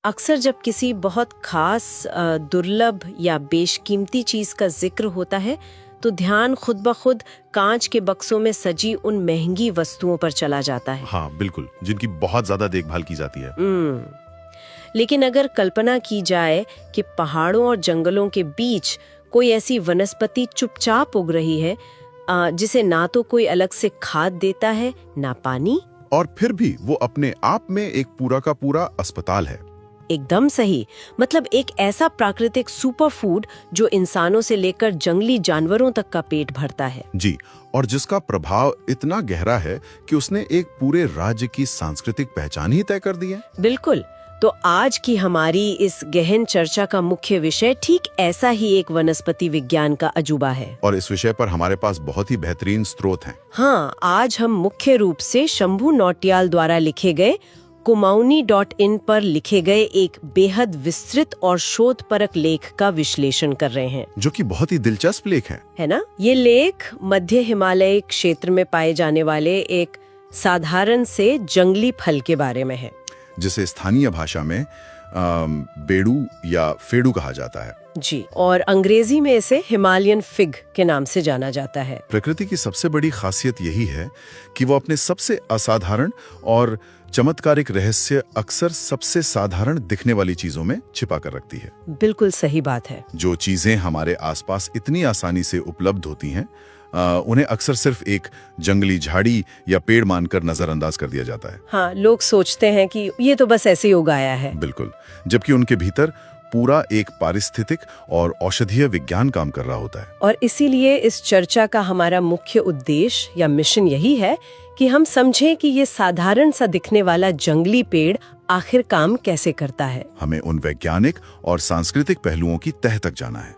अक्सर जब किसी बहुत खास दुर्लभ या बेशकीमती चीज का जिक्र होता है तो ध्यान खुद ब खुद कांच के बक्सों में सजी उन महंगी वस्तुओं पर चला जाता है। हाँ बिल्कुल, जिनकी बहुत ज्यादा देखभाल की जाती है। लेकिन अगर कल्पना की जाए कि पहाड़ों और जंगलों के बीच कोई ऐसी वनस्पति चुपचाप उग रही है जिसे ना तो कोई अलग से खाद देता है ना पानी, और फिर भी वो अपने आप में एक पूरा का पूरा अस्पताल है। एकदम सही। मतलब एक ऐसा प्राकृतिक सुपर फूड जो इंसानों से लेकर जंगली जानवरों तक का पेट भरता है। जी, और जिसका प्रभाव इतना गहरा है कि उसने एक पूरे राज्य की सांस्कृतिक पहचान ही तय कर दी है। बिल्कुल। तो आज की हमारी इस गहन चर्चा का मुख्य विषय ठीक ऐसा ही एक वनस्पति विज्ञान का अजूबा है। और इस विषय पर हमारे पास बहुत ही बेहतरीन स्रोत हैं। हाँ, आज हम मुख्य रूप से शंभू नौटियाल द्वारा लिखे गए kumauni.in पर लिखे गए एक बेहद विस्तृत और शोधपरक लेख का विश्लेषण कर रहे हैं, जो कि बहुत ही दिलचस्प लेख है ना? ये लेख मध्य हिमालय क्षेत्र में पाए जाने वाले एक साधारण से जंगली फल के बारे में है, जिसे स्थानीय भाषा में बेडू या फेडू कहा जाता है। जी, और अंग्रेजी में इसे हिमालयन फिग के नाम से जाना जाता है। प्रकृति की सबसे बड़ी खासियत यही है कि वो अपने सबसे असाधारण और चमत्कारिक रहस्य अक्सर सबसे साधारण दिखने वाली चीजों में छिपा कर रखती है। बिल्कुल सही बात है। जो चीजें हमारे आसपास इतनी आसानी से उपलब्ध होती हैं, उन्हें अक्सर सिर्फ एक जंगली झाड़ी या पेड़ मानकर नजरअंदाज कर दिया जाता है। हाँ, लोग सोचते हैं कि ये तो बस ऐसे ही उगाया है। बिल्कुल, जबकि उनके भीतर पूरा एक पारिस्थितिक और औषधीय विज्ञान काम कर रहा होता है। और इसीलिए इस चर्चा का हमारा मुख्य उद्देश्य या मिशन यही है कि हम समझें कि ये साधारण सा दिखने वाला जंगली पेड़ आखिर काम कैसे करता है। हमें उन वैज्ञानिक और सांस्कृतिक पहलुओं की तह तक जाना है।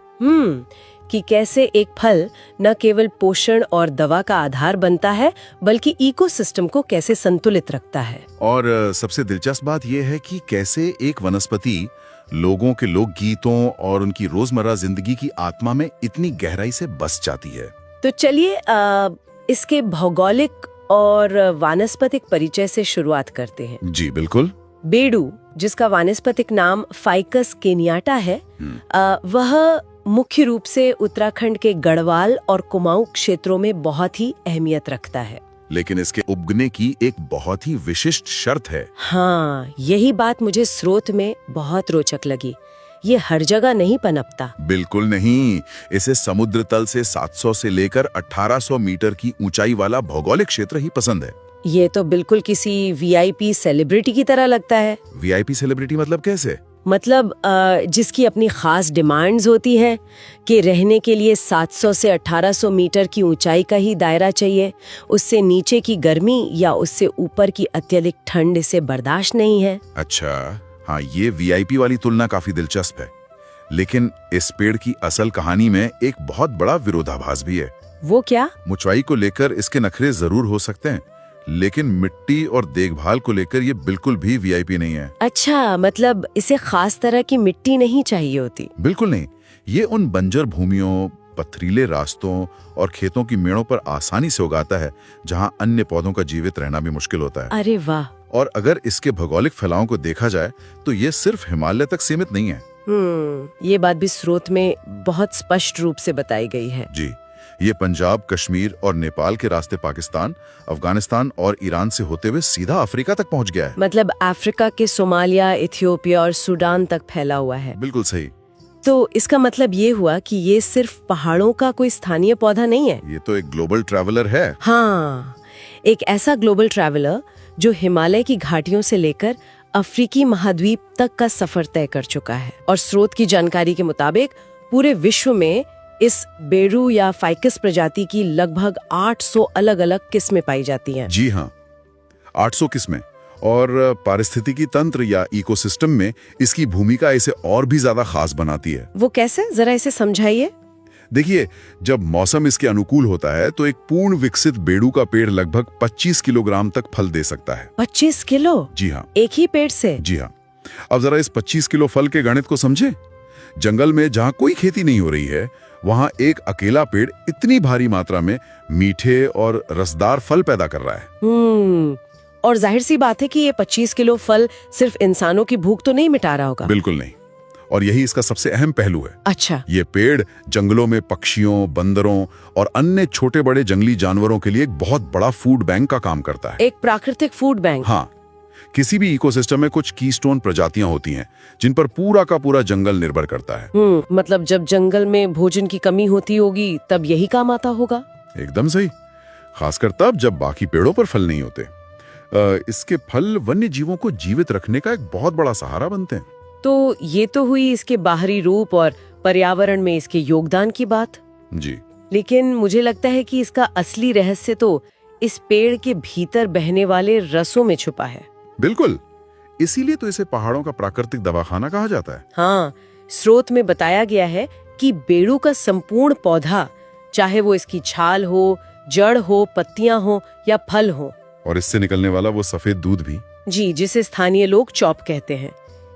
कि कैसे एक फल न केवल पोषण और दवा का आधार बनता है, बल्कि इकोसिस्टम को कैसे संतुलित रखता है। और सबसे दिलचस्प बात यह है कि कैसे एक वनस्पति लोगों के लोकगीतों और उनकी रोजमर्रा जिंदगी की आत्मा में इतनी गहराई से बस जाती है। तो चलिए इसके भौगोलिक और वानस्पतिक परिचय से शुरुआत करते हैं। जी बिल्कुल। बेडू, जिसका वानस्पतिक नाम फाइकस केनियाटा है, वह मुख्य रूप से उत्तराखंड के गढ़वाल और कुमाऊं क्षेत्रों में बहुत ही अहमियत रखता है। लेकिन इसके उगने की एक बहुत ही विशिष्ट शर्त है। हाँ, यही बात मुझे स्रोत में बहुत रोचक लगी। ये हर जगह नहीं पनपता। बिल्कुल नहीं, इसे समुद्र तल से 700 से लेकर 1800 मीटर की ऊंचाई वाला भौगोलिक क्षेत्र ही पसंद है। ये तो बिल्कुल किसी वीआईपी सेलिब्रिटी की तरह लगता है। वीआईपी सेलिब्रिटी मतलब कैसे? मतलब जिसकी अपनी खास डिमांड्स होती है कि रहने के लिए 700 से 1800 मीटर की ऊंचाई का ही दायरा चाहिए, उससे नीचे की गर्मी या उससे ऊपर की अत्यधिक ठंड इसे बर्दाश्त नहीं है। अच्छा, हाँ, ये वीआईपी वाली तुलना काफी दिलचस्प है। लेकिन इस पेड़ की असल कहानी में एक बहुत बड़ा विरोधाभास भी है। वो क्या? ऊंचाई को लेकर इसके नखरे जरूर हो सकते हैं, लेकिन मिट्टी और देखभाल को लेकर ये बिल्कुल भी वीआईपी नहीं है। अच्छा, मतलब इसे खास तरह की मिट्टी नहीं चाहिए होती? बिल्कुल नहीं, ये उन बंजर भूमियों, पथरीले रास्तों और खेतों की मेड़ों पर आसानी से उगाता है, जहां अन्य पौधों का जीवित रहना भी मुश्किल होता है। अरे वाह! और अगर इसके भौगोलिक फैलाव को देखा जाए तो ये सिर्फ हिमालय तक सीमित नहीं है। ये बात भी स्रोत में बहुत स्पष्ट रूप से बताई गई है। जी, ये पंजाब, कश्मीर और नेपाल के रास्ते पाकिस्तान, अफगानिस्तान और ईरान से होते हुए सीधा अफ्रीका तक पहुंच गया है। मतलब अफ्रीका के सोमालिया, इथियोपिया और सूडान तक फैला हुआ है। बिल्कुल सही। तो इसका मतलब ये हुआ कि ये सिर्फ पहाड़ों का कोई स्थानीय पौधा नहीं है। ये तो एक ग्लोबल ट्रैवलर है। हाँ, एक ऐसा ग्लोबल ट्रैवलर जो हिमालय की घाटियों से लेकर अफ्रीकी महाद्वीप तक का सफर तय कर चुका है। और स्रोत की जानकारी के मुताबिक पूरे विश्व में इस बेडू या फाइकस प्रजाति की लगभग 800 अलग अलग किस्में पाई जाती हैं। जी हाँ, 800 किस्में। और पारिस्थितिकी तंत्र या इकोसिस्टम में इसकी भूमिका इसे और भी ज्यादा खास बनाती है। वो कैसे, जरा इसे समझाइए। देखिए, जब मौसम इसके अनुकूल होता है तो एक पूर्ण विकसित बेडू का पेड़ लगभग 25 किलोग्राम तक फल दे सकता है। 25 किलो? जी हाँ। एक ही पेड़ से? जी हाँ। अब जरा इस 25 किलो फल के गणित को समझे। जंगल में जहाँ कोई खेती नहीं हो रही है, वहाँ एक अकेला पेड़ इतनी भारी मात्रा में मीठे और रसदार फल पैदा कर रहा है। और जाहिर सी बात है कि ये 25 किलो फल सिर्फ इंसानों की भूख तो नहीं मिटा रहा होगा। बिल्कुल नहीं। और यही इसका सबसे अहम पहलू है। अच्छा। ये पेड़ जंगलों में पक्षियों, बंदरों और अन्य छोटे बड़े जंगली जानवरों के लिए एक बहुत बड़ा फूड बैंक का काम करता है। एक प्राकृतिक फूड बैंक। हाँ, किसी भी इकोसिस्टम में कुछ कीस्टोन प्रजातियां होती हैं जिन पर पूरा का पूरा जंगल निर्भर करता है। मतलब जब जंगल में भोजन की कमी होती होगी तब यही काम आता होगा। एकदम सही, खासकर तब जब बाकी पेड़ों पर फल नहीं होते। इसके फल वन्य जीवों को जीवित रखने का एक बहुत बड़ा सहारा बनते हैं। तो ये तो हुई इसके बाहरी रूप और पर्यावरण में इसके योगदान की बात। जी। लेकिन मुझे लगता है कि इसका असली रहस्य तो इस पेड़ के भीतर बहने वाले रसों में छुपा है। बिल्कुल, इसीलिए तो इसे पहाड़ों का प्राकृतिक दवाखाना कहा जाता है। हाँ, स्रोत में बताया गया है कि बेडू का संपूर्ण पौधा, चाहे वो इसकी छाल हो, जड़ हो, पत्तियां हो या फल हो, और इससे निकलने वाला वो सफेद दूध भी, जी, जिसे स्थानीय लोग चॉप कहते हैं,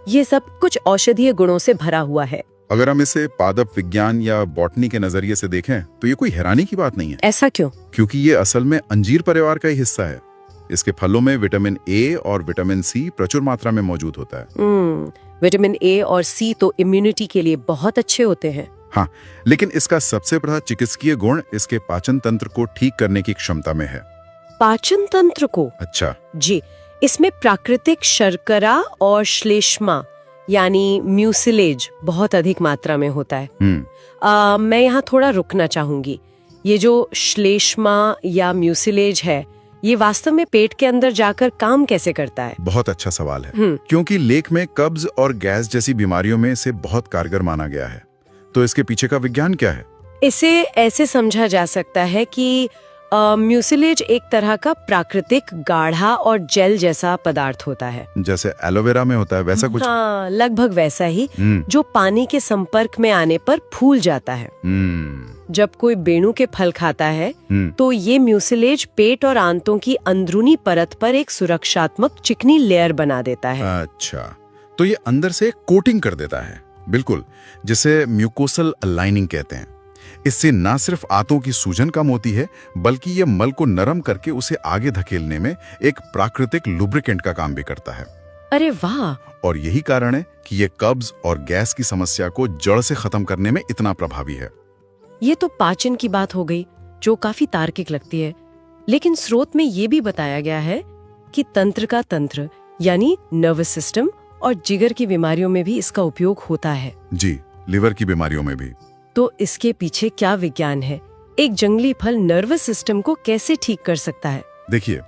ये सब कुछ औषधीय गुणों से भरा हुआ है। अगर हम इसे पादप विज्ञान या बॉटनी के नजरिए से देखें तो ये कोई हैरानी की बात नहीं है। ऐसा क्यों? क्योंकि ये असल में अंजीर परिवार का ही हिस्सा है। इसके फलों में विटामिन ए और विटामिन सी प्रचुर मात्रा में मौजूद होता है। विटामिन ए और सी तो इम्यूनिटी के लिए बहुत अच्छे होते हैं। हाँ, लेकिन इसका सबसे बड़ा चिकित्सकीय गुण इसके पाचन तंत्र को ठीक करने की क्षमता में है। पाचन तंत्र को? अच्छा। जी, इसमें प्राकृतिक शर्करा और श्लेष्मा यानी म्यूसिलेज बहुत अधिक मात्रा में होता है। मैं यहाँ थोड़ा रुकना चाहूंगी। ये जो श्लेष्मा या म्यूसिलेज है, ये वास्तव में पेट के अंदर जाकर काम कैसे करता है? बहुत अच्छा सवाल है। क्योंकि लेख में कब्ज और गैस जैसी बीमारियों में इसे बहुत कारगर माना गया है। तो इसके पीछे का विज्ञान क्या है? इसे ऐसे समझा जा सकता है कि म्यूसिलेज एक तरह का प्राकृतिक गाढ़ा और जेल जैसा पदार्थ होता है। जैसे एलोवेरा में होता है वैसा कुछ? हाँ, लगभग वैसा ही, जो पानी के संपर्क में आने पर फूल जाता है। जब कोई बेणु के फल खाता है तो ये म्यूसिलेज पेट और आंतों की अंदरूनी परत पर एक सुरक्षात्मक चिकनी लेयर बना देता है। अच्छा, तो ये अंदर से कोटिंग कर देता है। बिल्कुल, जिसे म्यूकोसल लाइनिंग कहते हैं। इससे न सिर्फ आंतों की सूजन कम होती है, बल्कि ये मल को नरम करके उसे आगे धकेलने में एक प्राकृतिक लुब्रिकेंट का काम भी करता है। अरे वाह! और यही कारण है कि ये कब्ज और गैस की समस्या को जड़ से खत्म करने में इतना प्रभावी है। ये तो पाचन की बात हो गई, जो काफी तार्किक लगती है। लेकिन स्रोत में ये भी बताया गया है कि तंत्र का तंत्र यानी नर्वस सिस्टम और जिगर की बीमारियों में भी इसका उपयोग होता है। जी, लिवर की बीमारियों में भी। तो इसके पीछे क्या विज्ञान है? एक जंगली फल नर्वस सिस्टम को कैसे ठीक कर सकता है? देखिए,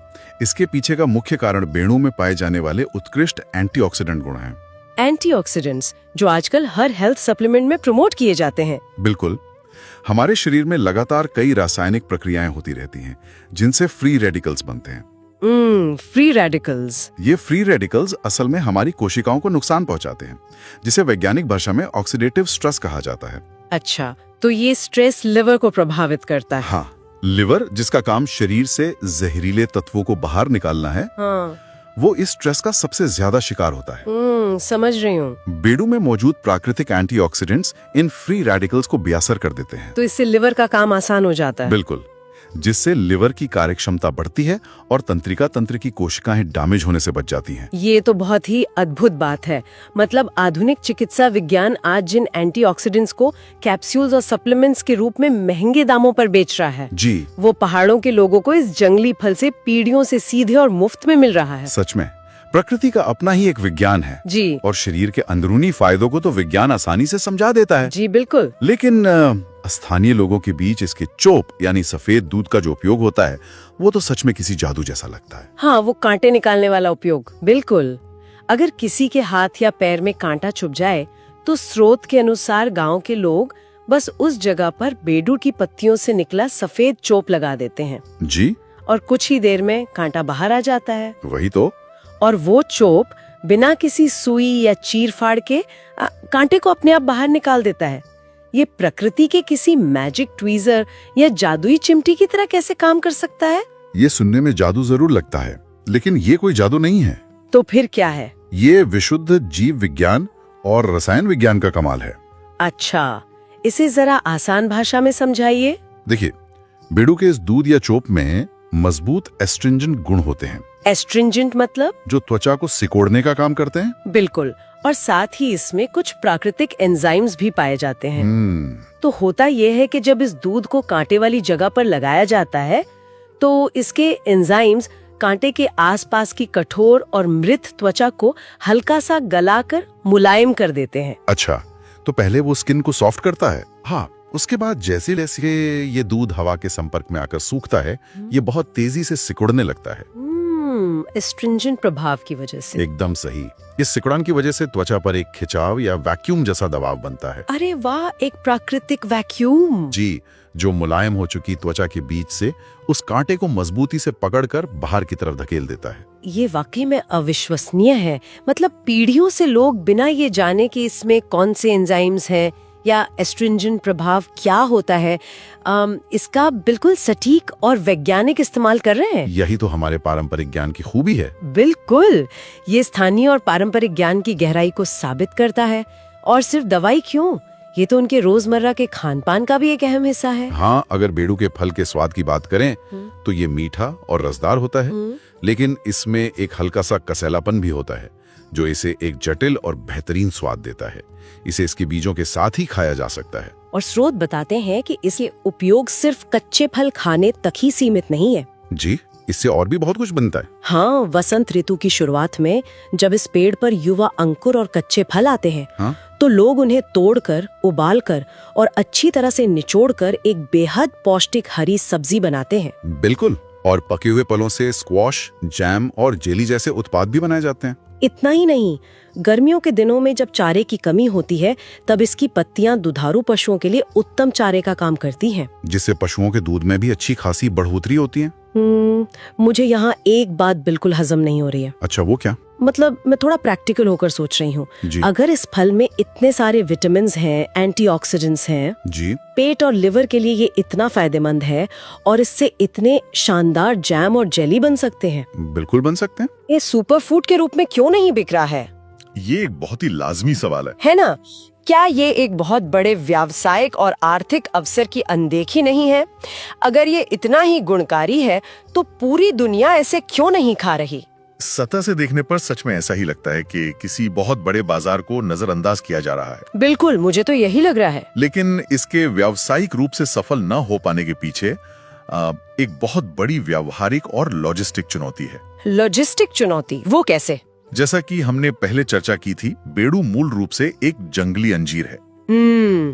इसके पीछे का मुख्य कारण बेणु में पाए जाने वाले उत्कृष्ट एंटीऑक्सीडेंट गुण हैं। एंटीऑक्सीडेंट्स, जो आजकल हर हेल्थ सप्लीमेंट में प्रमोट किए जाते हैं। बिल्कुल, हमारे शरीर में लगातार कई रासायनिक प्रक्रियाएं होती रहती हैं, जिनसे फ्री रेडिकल्स बनते हैं। Free radicals. ये फ्री रेडिकल्स असल में हमारी कोशिकाओं को नुकसान पहुंचाते हैं, जिसे वैज्ञानिक भाषा में ऑक्सीडेटिव स्ट्रेस कहा जाता है। अच्छा, तो ये स्ट्रेस लिवर को प्रभावित करता है? हाँ, लिवर, जिसका काम शरीर से जहरीले तत्वों को बाहर निकालना है, वो इस स्ट्रेस का सबसे ज्यादा शिकार होता है। समझ रही हूँ। बेडू में मौजूद प्राकृतिक एंटीऑक्सीडेंट्स इन फ्री रेडिकल्स को बेअसर कर देते हैं। तो इससे लिवर का काम आसान हो जाता है? बिल्कुल, जिससे लिवर की कार्यक्षमता बढ़ती है और तंत्रिका तंत्र की कोशिकाएं डैमेज होने से बच जाती हैं। ये तो बहुत ही अद्भुत बात है। मतलब आधुनिक चिकित्सा विज्ञान आज जिन एंटीऑक्सीडेंट्स को कैप्सूल्स और सप्लीमेंट्स के रूप में महंगे दामों पर बेच रहा है, जी, वो पहाड़ों के लोगों को इस जंगली फल से पीढ़ियों से सीधे और मुफ्त में मिल रहा है। सच में प्रकृति का अपना ही एक विज्ञान है। जी। और शरीर के अंदरूनी फायदों को तो विज्ञान आसानी से समझा देता है। जी बिल्कुल। लेकिन स्थानीय लोगों के बीच इसके चोप यानी सफेद दूध का जो उपयोग होता है, वो तो सच में किसी जादू जैसा लगता है। हाँ, वो कांटे निकालने वाला उपयोग। बिल्कुल, अगर किसी के हाथ या पैर में कांटा चुभ जाए तो स्रोत के अनुसार गांव के लोग बस उस जगह पर बेडू की पत्तियों से निकला सफेद चोप लगा देते हैं। जी। और कुछ ही देर में कांटा बाहर आ जाता है। वही तो। और वो चोप बिना किसी सुई या चीर फाड़ के कांटे को अपने आप बाहर निकाल देता है। ये प्रकृति के किसी मैजिक ट्वीजर या जादुई चिमटी की तरह कैसे काम कर सकता है? ये सुनने में जादू जरूर लगता है, लेकिन ये कोई जादू नहीं है। तो फिर क्या है? ये विशुद्ध जीव विज्ञान और रसायन विज्ञान का कमाल है। अच्छा, इसे जरा आसान भाषा में समझाइए। देखिए, बेडू के इस दूध या चोप में मजबूत एस्ट्रिंजेंट गुण होते हैं। एस्ट्रिंजेंट मतलब? जो त्वचा को सिकोड़ने का काम करते हैं। बिल्कुल, और साथ ही इसमें कुछ प्राकृतिक एंजाइम्स भी पाए जाते हैं। तो होता यह है कि जब इस दूध को कांटे वाली जगह पर लगाया जाता है तो इसके एंजाइम्स कांटे के आसपास की कठोर और मृत त्वचा को हल्का सा गलाकर मुलायम कर देते हैं। अच्छा, तो पहले वो स्किन को सॉफ्ट करता है। हाँ, उसके बाद जैसे जैसे ये दूध हवा के संपर्क में आकर सूखता है, ये बहुत तेजी से सिकुड़ने लगता है। एस्ट्रिंजेंट प्रभाव की वजह से। एकदम सही। इस सिकुड़न की वजह से त्वचा पर एक खिंचाव या वैक्यूम जैसा दबाव बनता है। अरे वाह, एक प्राकृतिक वैक्यूम। जी, जो मुलायम हो चुकी त्वचा के बीच से उस कांटे को मजबूती से पकड़कर बाहर की तरफ धकेल देता है। ये वाकई में अविश्वसनीय है। मतलब पीढ़ियों से लोग बिना ये जाने कि इसमें कौन से एंजाइम्स हैं या एस्ट्रिंजेंट प्रभाव क्या होता है, इसका बिल्कुल सटीक और वैज्ञानिक इस्तेमाल कर रहे हैं। यही तो हमारे पारंपरिक ज्ञान की खूबी है। बिल्कुल, ये स्थानीय और पारंपरिक ज्ञान की गहराई को साबित करता है। और सिर्फ दवाई क्यों, ये तो उनके रोजमर्रा के खान पान का भी एक अहम हिस्सा है। हाँ, अगर बेडू के फल के स्वाद की बात करें तो ये मीठा और रसदार होता है, लेकिन इसमें एक हल्का सा कसैलापन भी होता है जो इसे एक जटिल और बेहतरीन स्वाद देता है। इसे इसके बीजों के साथ ही खाया जा सकता है। और स्रोत बताते हैं कि इसके उपयोग सिर्फ कच्चे फल खाने तक ही सीमित नहीं है। जी, इससे और भी बहुत कुछ बनता है। हाँ, वसंत ऋतु की शुरुआत में जब इस पेड़ पर युवा अंकुर और कच्चे फल आते हैं, हाँ? तो लोग उन्हें तोड़कर, उबालकर और अच्छी तरह से निचोड़कर एक बेहद पौष्टिक हरी सब्जी बनाते हैं। बिल्कुल, और पके हुए फलों से स्क्वॉश, जैम और जेली जैसे उत्पाद भी बनाए जाते हैं। इतना ही नहीं, गर्मियों के दिनों में जब चारे की कमी होती है तब इसकी पत्तियां दुधारू पशुओं के लिए उत्तम चारे का काम करती हैं, जिससे पशुओं के दूध में भी अच्छी खासी बढ़ोतरी होती है। मुझे यहाँ एक बात बिल्कुल हजम नहीं हो रही है। अच्छा, वो क्या? मतलब मैं थोड़ा प्रैक्टिकल होकर सोच रही हूँ। अगर इस फल में इतने सारे विटामिन्स हैं, एंटीऑक्सीडेंट्स हैं, जी, पेट और लिवर के लिए ये इतना फायदेमंद है और इससे इतने शानदार जैम और जेली बन सकते हैं। बिल्कुल बन सकते हैं। ये सुपर फूड के रूप में क्यों नहीं बिक रहा है? ये एक बहुत ही लाजमी सवाल है ना? क्या ये एक बहुत बड़े व्यावसायिक और आर्थिक अवसर की अनदेखी नहीं है? अगर ये इतना ही गुणकारी है तो पूरी दुनिया ऐसे क्यों नहीं खा रही? सतह से देखने पर सच में ऐसा ही लगता है कि किसी बहुत बड़े बाजार को नजरअंदाज किया जा रहा है। बिल्कुल, मुझे तो यही लग रहा है। लेकिन इसके व्यावसायिक रूप से सफल न हो पाने के पीछे एक बहुत बड़ी व्यावहारिक और लॉजिस्टिक चुनौती है। लॉजिस्टिक चुनौती? वो कैसे? जैसा कि हमने पहले चर्चा की थी, बेडू मूल रूप से एक जंगली अंजीर है।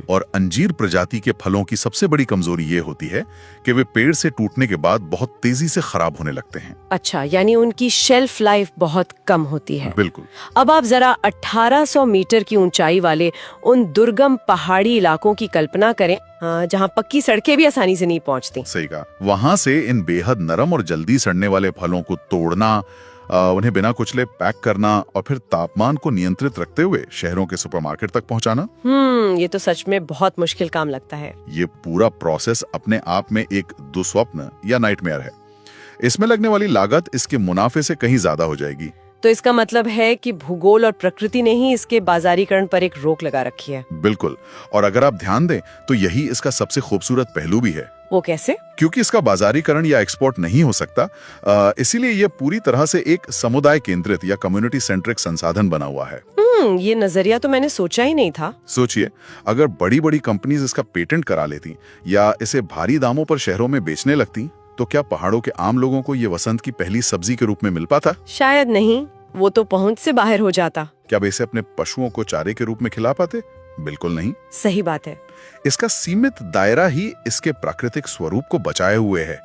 और अंजीर प्रजाति के फलों की सबसे बड़ी कमजोरी ये होती है कि वे पेड़ से टूटने के बाद बहुत तेजी से खराब होने लगते हैं। अच्छा, यानी उनकी शेल्फ लाइफ बहुत कम होती है। बिल्कुल। अब आप जरा 1800 मीटर की ऊंचाई वाले उन दुर्गम पहाड़ी इलाकों की कल्पना करें, जहां पक्की सड़कें भी आसानी से नहीं पहुंचती। सही कहा। वहां से इन बेहद नरम और जल्दी सड़ने वाले फलों को तोड़ना, उन्हें बिना कुचले पैक करना और फिर तापमान को नियंत्रित रखते हुए शहरों के सुपरमार्केट तक पहुंचाना, ये तो सच में बहुत मुश्किल काम लगता है। ये पूरा प्रोसेस अपने आप में एक दुस्वप्न या नाइटमेयर है। इसमें लगने वाली लागत इसके मुनाफे से कहीं ज्यादा हो जाएगी। तो इसका मतलब है कि भूगोल और प्रकृति ने ही इसके बाजारीकरण पर एक रोक लगा रखी है। बिल्कुल, और अगर आप ध्यान दें तो यही इसका सबसे खूबसूरत पहलू भी है। वो कैसे? क्योंकि इसका बाजारीकरण या एक्सपोर्ट नहीं हो सकता, इसीलिए यह पूरी तरह से एक समुदाय केंद्रित या कम्युनिटी सेंट्रिक संसाधन बना हुआ है। ये नजरिया तो मैंने सोचा ही नहीं था। सोचिए, अगर बड़ी बड़ी कंपनीज इसका पेटेंट करा लेती या इसे भारी दामों पर शहरों में बेचने लगती, तो क्या पहाड़ों के आम लोगों को ये वसंत की पहली सब्जी के रूप में मिल पाता? शायद नहीं, वो तो पहुंच से बाहर हो जाता। क्या वे इसे अपने पशुओं को चारे के रूप में खिला पाते? बिल्कुल नहीं। सही बात है। इसका सीमित दायरा ही इसके प्राकृतिक स्वरूप को बचाए हुए है।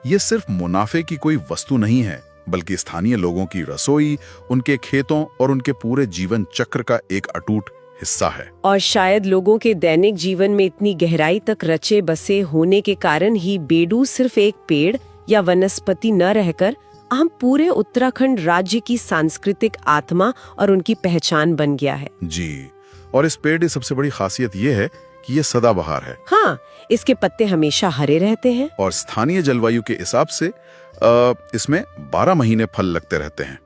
ये सिर्फ मुनाफे की कोई वस्तु नहीं है, बल्कि स्थानीय लोगों की रसोई, उनके खेतों और उनके पूरे जीवन चक्र का एक अटूट हिस्सा है। और शायद लोगों के दैनिक जीवन में इतनी गहराई तक रचे बसे होने के कारण ही बेडू सिर्फ एक पेड़ या वनस्पति न रहकर हम पूरे उत्तराखंड राज्य की सांस्कृतिक आत्मा और उनकी पहचान बन गया है। जी, और इस पेड़ की सबसे बड़ी खासियत ये है कि ये सदाबहार है। हाँ, इसके पत्ते हमेशा हरे रहते हैं और स्थानीय जलवायु के हिसाब से इसमें 12 महीने फल लगते रहते हैं।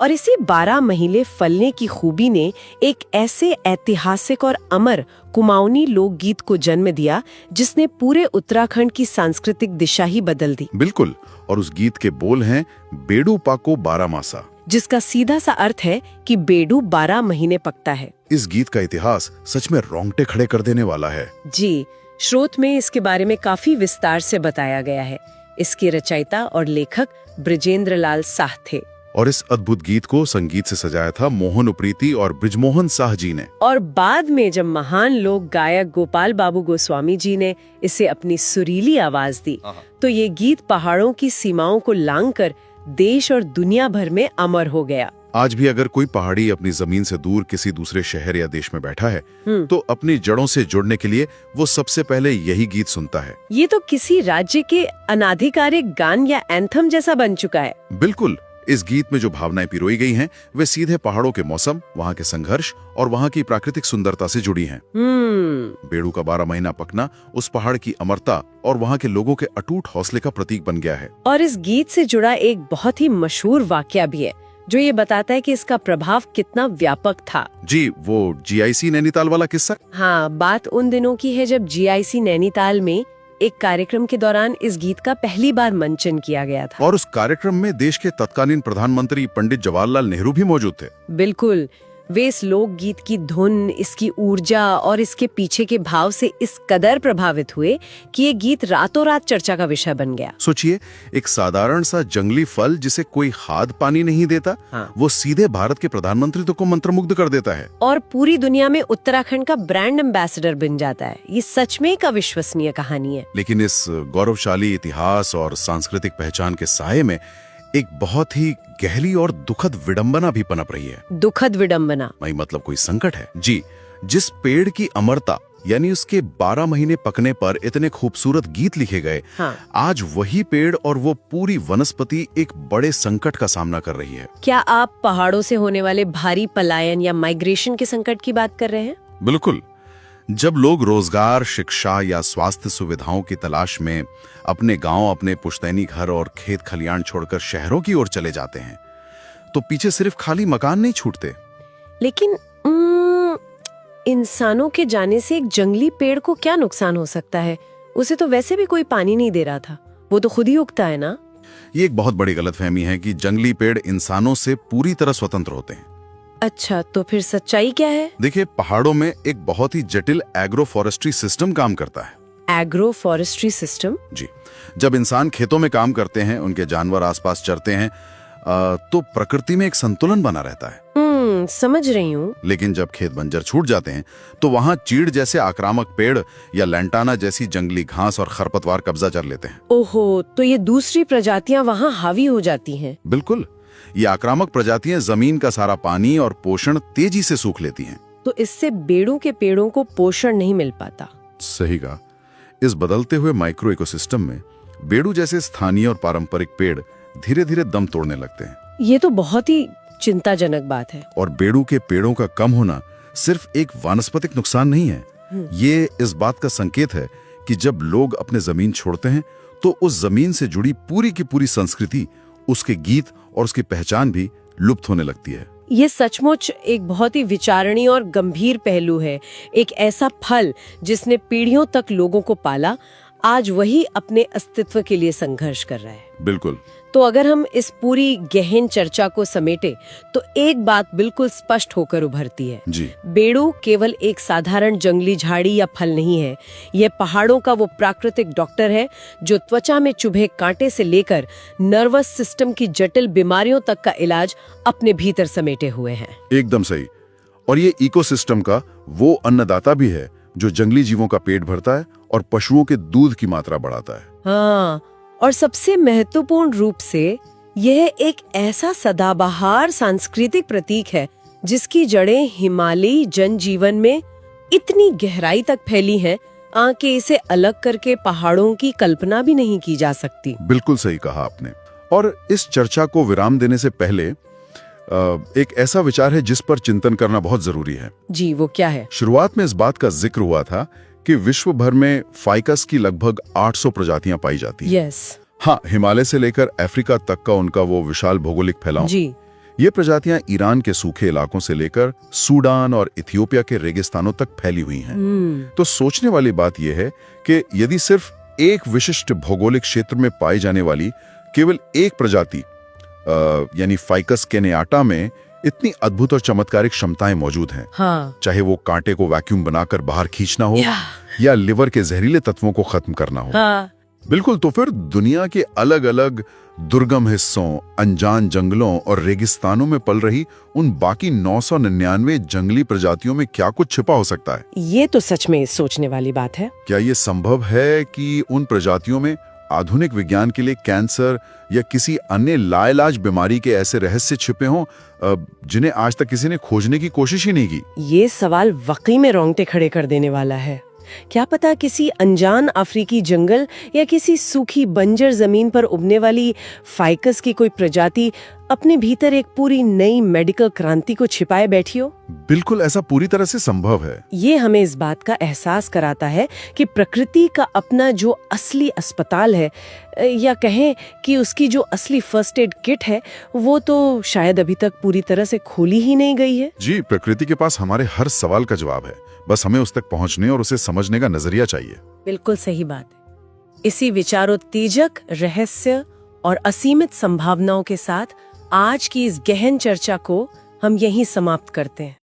और इसी 12 महीने फलने की खूबी ने एक ऐसे ऐतिहासिक और अमर कुमाऊनी लोकगीत को जन्म दिया जिसने पूरे उत्तराखंड की सांस्कृतिक दिशा ही बदल दी। बिल्कुल, और उस गीत के बोल हैं बेडू पाको 12 मासा, जिसका सीधा सा अर्थ है कि बेडू 12 महीने पकता है। इस गीत का इतिहास सच में रोंगटे खड़े कर देने वाला है। जी, स्रोत में इसके बारे में काफी विस्तार से बताया गया है। इसके रचयिता और लेखक बृजेंद्र लाल साह थे और इस अद्भुत गीत को संगीत से सजाया था मोहन उप्रीति और बृजमोहन साह जी ने। और बाद में जब महान लोक गायक गोपाल बाबू गोस्वामी जी ने इसे अपनी सुरीली आवाज दी, तो ये गीत पहाड़ों की सीमाओं को लांघकर देश और दुनिया भर में अमर हो गया। आज भी अगर कोई पहाड़ी अपनी जमीन से दूर किसी दूसरे शहर या देश में बैठा है तो अपनी जड़ों से जुड़ने के लिए वो सबसे पहले यही गीत सुनता है। ये तो किसी राज्य के अनाधिकारिक गान या एंथम जैसा बन चुका है। बिल्कुल, इस गीत में जो भावनाएं पिरोई गई हैं, वे सीधे पहाड़ों के मौसम, वहाँ के संघर्ष और वहाँ की प्राकृतिक सुंदरता से जुड़ी हैं। बेडू का 12 महीना पकना उस पहाड़ की अमरता और वहाँ के लोगों के अटूट हौसले का प्रतीक बन गया है। और इस गीत से जुड़ा एक बहुत ही मशहूर वाकया भी है जो ये बताता है कि इसका प्रभाव कितना व्यापक था। जी, वो जीआईसी नैनीताल वाला किस्सा। हाँ, बात उन दिनों की है जब जीआईसी नैनीताल में एक कार्यक्रम के दौरान इस गीत का पहली बार मंचन किया गया था। और उस कार्यक्रम में देश के तत्कालीन प्रधानमंत्री पंडित जवाहरलाल नेहरू भी मौजूद थे। बिल्कुल, वे इस लोकगीत की धुन, इसकी ऊर्जा और इसके पीछे के भाव से इस कदर प्रभावित हुए कि ये गीत रातों रात चर्चा का विषय बन गया। सोचिए, एक साधारण सा जंगली फल जिसे कोई खाद पानी नहीं देता, वो सीधे भारत के प्रधानमंत्री को मंत्रमुग्ध कर देता है और पूरी दुनिया में उत्तराखंड का ब्रांड एम्बेसडर बन जाता है। ये सच में एक अविश्वसनीय कहानी है। लेकिन इस गौरवशाली इतिहास और सांस्कृतिक पहचान के साये में एक बहुत ही गहरी और दुखद विडंबना भी पनप रही है। दुखद विडंबना नहीं, मतलब कोई संकट है। जी, जिस पेड़ की अमरता यानी उसके 12 महीने पकने पर इतने खूबसूरत गीत लिखे गए, आज वही पेड़ और वो पूरी वनस्पति एक बड़े संकट का सामना कर रही है। क्या आप पहाड़ों से होने वाले भारी पलायन या माइग्रेशन के संकट की बात कर रहे हैं? बिल्कुल। जब लोग रोजगार, शिक्षा या स्वास्थ्य सुविधाओं की तलाश में अपने गांव, अपने पुश्तैनी घर और खेत खलियान छोड़कर शहरों की ओर चले जाते हैं, तो पीछे सिर्फ खाली मकान नहीं छूटते। लेकिन इंसानों के जाने से एक जंगली पेड़ को क्या नुकसान हो सकता है? उसे तो वैसे भी कोई पानी नहीं दे रहा था, वो तो खुद ही उगता है ना। ये एक बहुत बड़ी गलतफहमी है कि जंगली पेड़ इंसानों से पूरी तरह स्वतंत्र होते हैं। अच्छा, तो फिर सच्चाई क्या है? देखिए, पहाड़ों में एक बहुत ही जटिल एग्रो फॉरेस्ट्री सिस्टम काम करता है। Agro forestry system? जी, जब इंसान खेतों में काम करते हैं, उनके जानवर आसपास चरते हैं, तो प्रकृति में एक संतुलन बना रहता है। समझ रही हूँ। लेकिन जब खेत बंजर छूट जाते हैं, तो वहाँ चीड़ जैसे आक्रामक पेड़ या लैंटाना जैसी जंगली घास और खरपतवार कब्जा कर लेते हैं। ओहो, तो ये दूसरी प्रजातियां वहाँ हावी हो जाती हैं। बिल्कुल, ये आक्रामक प्रजातियां जमीन का सारा पानी और पोषण तेजी से सूख लेती हैं। तो इससे बेड़ू के पेड़ों को पोषण नहीं मिल पाता। सही कहा। इस बदलते हुए माइक्रो इकोसिस्टम में बेड़ू जैसे स्थानीय और पारंपरिक पेड़ धीरे धीरे दम तोड़ने लगते हैं। ये तो बहुत ही चिंताजनक बात है। और बेड़ू के पेड़ों का कम होना सिर्फ एक वानस्पतिक नुकसान नहीं है, ये इस बात का संकेत है कि जब लोग अपने जमीन छोड़ते हैं, तो उस जमीन से जुड़ी पूरी की पूरी संस्कृति, उसके गीत और उसकी पहचान भी लुप्त होने लगती है। ये सचमुच एक बहुत ही विचारणीय और गंभीर पहलू है। एक ऐसा फल जिसने पीढ़ियों तक लोगों को पाला, आज वही अपने अस्तित्व के लिए संघर्ष कर रहा है। बिल्कुल। तो अगर हम इस पूरी गहन चर्चा को समेटे, तो एक बात बिल्कुल स्पष्ट होकर उभरती है। जी। बेड़ू केवल एक साधारण जंगली झाड़ी या फल नहीं है। यह पहाड़ों का वो प्राकृतिक डॉक्टर है जो त्वचा में चुभे कांटे से लेकर नर्वस सिस्टम की जटिल बीमारियों तक का इलाज अपने भीतर समेटे हुए हैं। एकदम सही। और ये इकोसिस्टम का वो अन्नदाता भी है जो जंगली जीवों का पेट भरता है और पशुओं के दूध की मात्रा बढ़ाता है। हाँ, और सबसे महत्वपूर्ण रूप से यह एक ऐसा सदाबहार सांस्कृतिक प्रतीक है जिसकी जड़ें हिमालयी जनजीवन में इतनी गहराई तक फैली हैं कि इसे अलग करके पहाड़ों की कल्पना भी नहीं की जा सकती। बिल्कुल सही कहा आपने। और इस चर्चा को विराम देने से पहले एक ऐसा विचार है जिस पर चिंतन करना बहुत जरूरी है। जी, वो क्या है? शुरुआत में इस बात का जिक्र हुआ था कि विश्व भर में फाइकस की लगभग 800 प्रजातियां पाई जाती हैं। यस। हाँ, हिमालय से लेकर अफ्रीका तक का उनका वो विशाल भौगोलिक फैलाव। जी। ये प्रजातियां ईरान के सूखे इलाकों से लेकर सूडान और इथियोपिया के रेगिस्तानों तक फैली हुई हैं। तो सोचने वाली बात यह है कि यदि सिर्फ एक विशिष्ट भौगोलिक क्षेत्र में पाई जाने वाली केवल एक प्रजाति यानी फाइकस केनेयाटा में इतनी अद्भुत और चमत्कारिक क्षमताएं मौजूद हैं, हाँ। चाहे वो कांटे को वैक्यूम बनाकर बाहर खींचना हो या लिवर के जहरीले तत्वों को खत्म करना हो। हाँ। बिल्कुल। तो फिर दुनिया के अलग अलग दुर्गम हिस्सों, अनजान जंगलों और रेगिस्तानों में पल रही उन बाकी 999 जंगली प्रजातियों में क्या कुछ छिपा हो सकता है? ये तो सच में सोचने वाली बात है। क्या ये संभव है कि उन प्रजातियों में आधुनिक विज्ञान के लिए कैंसर या किसी अन्य लाइलाज बीमारी के ऐसे रहस्य छिपे हों जिन्हें आज तक किसी ने खोजने की कोशिश ही नहीं की? ये सवाल वाकई में रोंगटे खड़े कर देने वाला है। क्या पता किसी अनजान अफ्रीकी जंगल या किसी सूखी बंजर जमीन पर उगने वाली फाइकस की कोई प्रजाति अपने भीतर एक पूरी नई मेडिकल क्रांति को छिपाए बैठी हो। बिल्कुल, ऐसा पूरी तरह से संभव है। ये हमें इस बात का एहसास कराता है कि प्रकृति का अपना जो असली अस्पताल है, या कहें कि उसकी जो असली फर्स्ट एड किट है, वो तो शायद अभी तक पूरी तरह से खोली ही नहीं गई है। जी, प्रकृति के पास हमारे हर सवाल का जवाब है, बस हमें उस तक पहुंचने और उसे समझने का नजरिया चाहिए। बिल्कुल सही बात है। इसी विचारोत्तेजक, रहस्य और असीमित संभावनाओं के साथ आज की इस गहन चर्चा को हम यहीं समाप्त करते हैं।